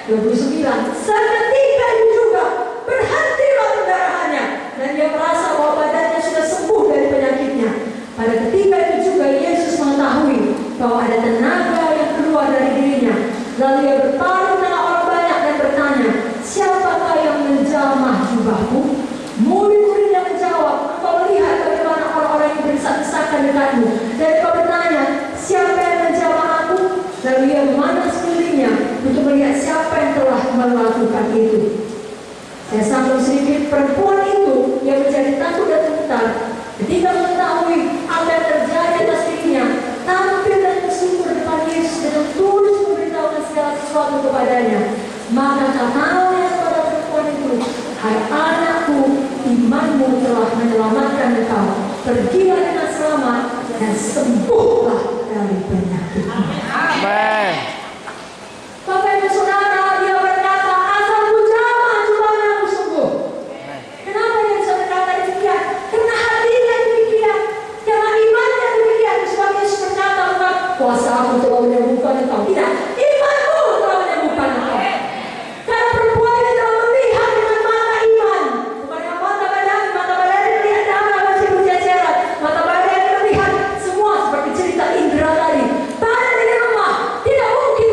29. Seketika itu juga berhentilah pendarahannya, dan dia merasa bahwa badannya sudah sembuh dari penyakitnya. Pada ketika itu juga Yesus mengetahui bahwa ada tenaga yang keluar dari dirinya. Lalu ia berpaling dengan orang banyak dan bertanya, siapakah yang menjamah jubahku? Murid-muridnya menjawab, engkau lihat bagaimana orang-orang yang berdesak-desakan dekatmu, dan engkau bertanya, siapa yang menjamah aku? Lalu ia memandang sekelilingnya untuk melihat siapa yang telah melakukan itu. Saya sambung sedikit. Perempuan itu yang menjadi takut dan gemetar ketika mengetahui apa yang terjadi atas dirinya, tampil dan bersyukur depan Yesus dengan tulus memberitahukan segala sesuatu kepadanya. Maka katanya kepada perempuan itu, hai anakku, imanmu telah menyelamatkan engkau. Pergilah dengan selamat dan sembuhlah dari penyakitmu. Amin. Bapak Ibu Saudara, dia berkata, asal ku jamah jubahnya aku sembuh. Kenapa dia bisa berkata demikian? Karena hatinya demikian, karena imannya demikian. Sebab Yesus berkata, bukan kuasa aku telah menyembuhkan engkau. Tidak, imanmu telah menyembuhkan engkau. Karena perempuan ini telah melihat dengan mata iman, bukan dengan mata badan. Mata badan melihat darah masih berceceran, mata badan melihat semua seperti cerita Indra tadi. Badan ini lemah, tidak mungkin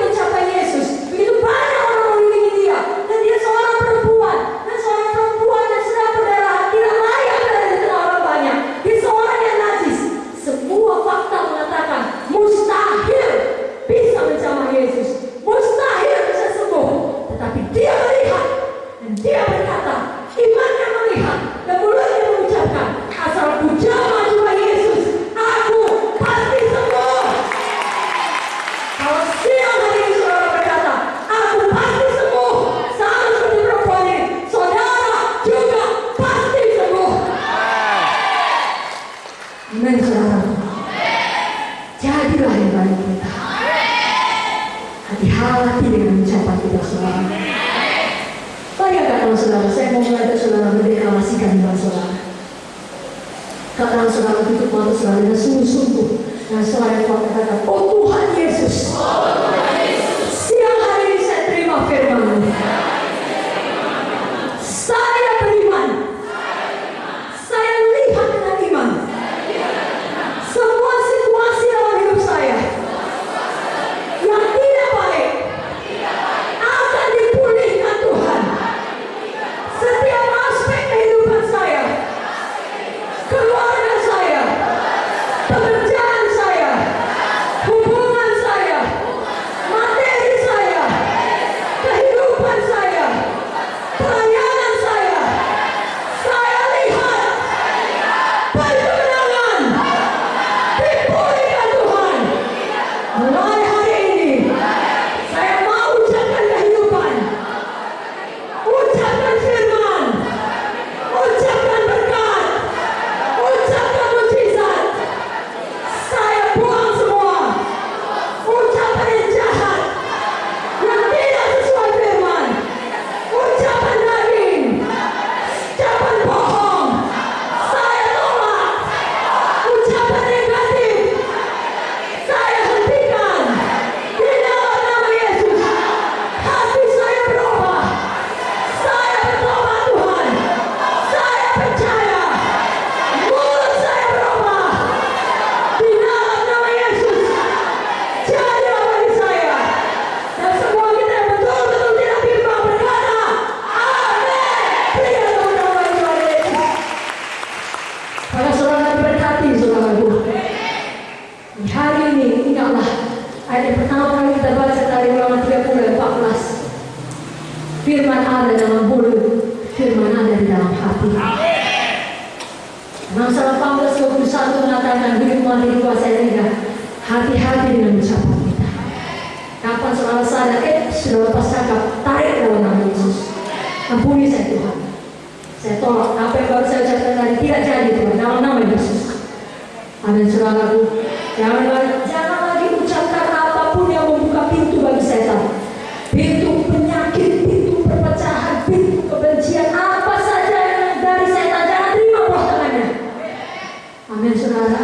saudara. Jadilah yang baik kita. Hati-hati dengan ucapan kita saudara. Bayangkan kalau saudara, saya mau mengajak saudara mendeklarasikan iman saudara. Kalau saudara tutup mata saudara dengan sungguh-sungguh, dan saudara yang kuat katakan, oh Tuhan Yesus, siang hari ini saya terima firman-Mu. Saya beriman. Saya lihat dengan iman. Semua situasi dalam hidup saya yang tidak baik akan dipulihkan Tuhan. Setiap aspek kehidupan saya, keluarga saya, pekerjaan saya, hubungan saya, materi saya, kehidupan saya, pelayanan saya lihat perkemenangan dipulihkan Tuhan. Mulai hari ini saya mau ucapkan kehidupan, ucapkan firman, ucapkan berkat, ucapkan mujizat. Saya buang semua ucapan yang jahat, yang tidak sesuai firman, ucapan daging, ucapan bohong. Saya tolak ucapan negatif. Saya hentikan di dalam nama Yesus. Hati saya berubah. Saya bertobat Tuhan. Saya percaya. Mulut saya berubah. Di dalam nama Yesus. Jadilah bagi saya. Dan semua kita yang betul-betul tidak firman berkata, amin. Berikan tepuk tangan bagi Tuhan Yesus. Maka saudara diberkati saudaraku. Di hari ini ingatlah ayat yang pertama kali kita baca dari Ulangan 30 ayat 14. Firman ada dalam mulut, firman ada di dalam hati. Amsal 14:21 mengatakan hidup mati dikuasai lidah. Hati-hati dengan ucapan kita. Kapan saudara sadar, sudah lepas cakap, tarik dalam nama Yesus. Ampuni saya Tuhan. Saya tolak apa yang baru saya ucapkan tadi tidak jadi Tuhan dalam nama Yesus. Amin saudaraku. Jangan lagi ucapkan apapun yang membuka pintu bagi setan. Pintu penyakit, pintu perpecahan, pintu kebencian, apa saja yang dari setan, jangan terima buah tangannya. Amin saudara.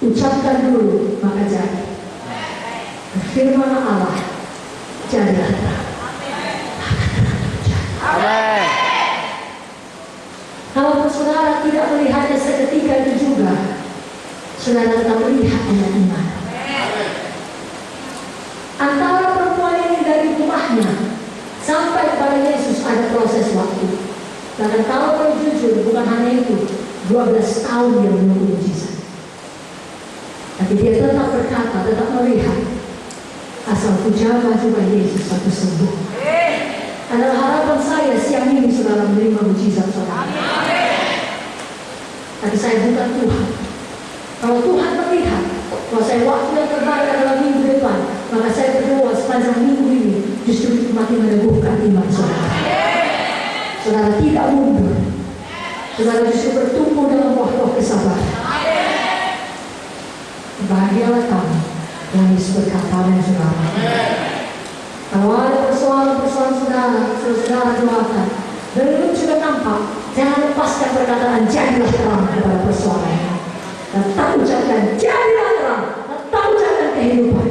Ucapkan dulu maka jadi. Firman Allah jadilah terang. Amin. Kalau saudara tidak melihatnya seketika itu juga, saudara tetap melihat dengan iman. Antara perempuan ini dari rumahnya sampai kepada Yesus ada proses waktu. Karena kalau boleh jujur, bukan hanya itu, 12 tahun dia menunggu mujizat. Tapi dia tetap berkata, tetap melihat, asal ku jaga juga Yesus aku sembuh. Adalah harapan saya siang ini saudara menerima mujizat saudara. Tapi saya bukan Tuhan. Kalau Tuhan melihat bahwa saya waktu yang terbaik adalah minggu depan, maka saya berdoa sepanjang minggu ini justru makin meneguhkan iman saudara. Saudara tidak mundur. Saudara justru bertumbuh dalam buah-buah kesabaran. Bahagialah kamu yang Yesus berkata dan saudara. Kalau ada persoalan-persoalan saudara doakan. Belum juga nampak, jangan lepaskan perkataan jadilah terang kepada persoalannya. Dan tak ucapkan jadilah terang, dan tak ucapkan kehidupan.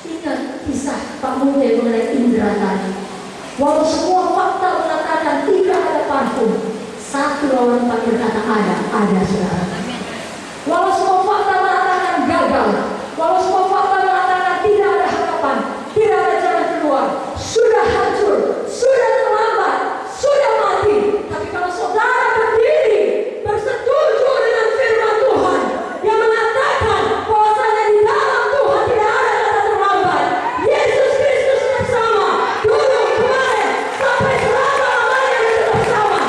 Ingat kisah Pak Munte mengenai indera tadi. Walau semua fakta mengatakan tidak ada parfum, 1 lawan 4 berkata ada saudara. Walau semua fakta mengatakan gagal, walau semua fakta mengatakan tidak ada harapan, tidak ada jalan keluar, sudah hancur, sudah terlambat, sudah mati. Tapi kalau saudara berdiri bersetuju dengan firman Tuhan yang mengatakan bahwasanya di dalam Tuhan tidak ada kata terlambat. Yesus Kristus bersama dulu kemarin sampai selama-lamanya tetap sama.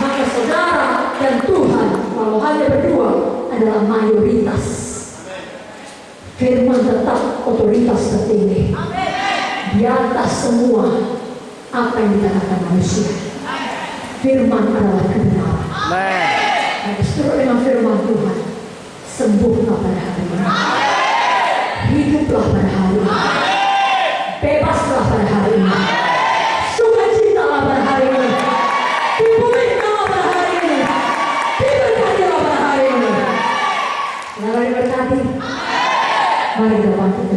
Maka saudara dan Tuhan walau hanya berdua adalah mayoritas. Firman tetap otoritas tertinggi. Di atas semua apa yang dikatakan manusia. Firman adalah kebenaran. Seturut dengan firman Tuhan, sembuhlah pada hari ini, hiduplah pada hari ini, bebaslah pada hari ini, sukacitalah pada hari ini, dipulihkanlah pada hari ini, diberkatilah pada hari ini. Saudara diberkati, mari kita bangkit.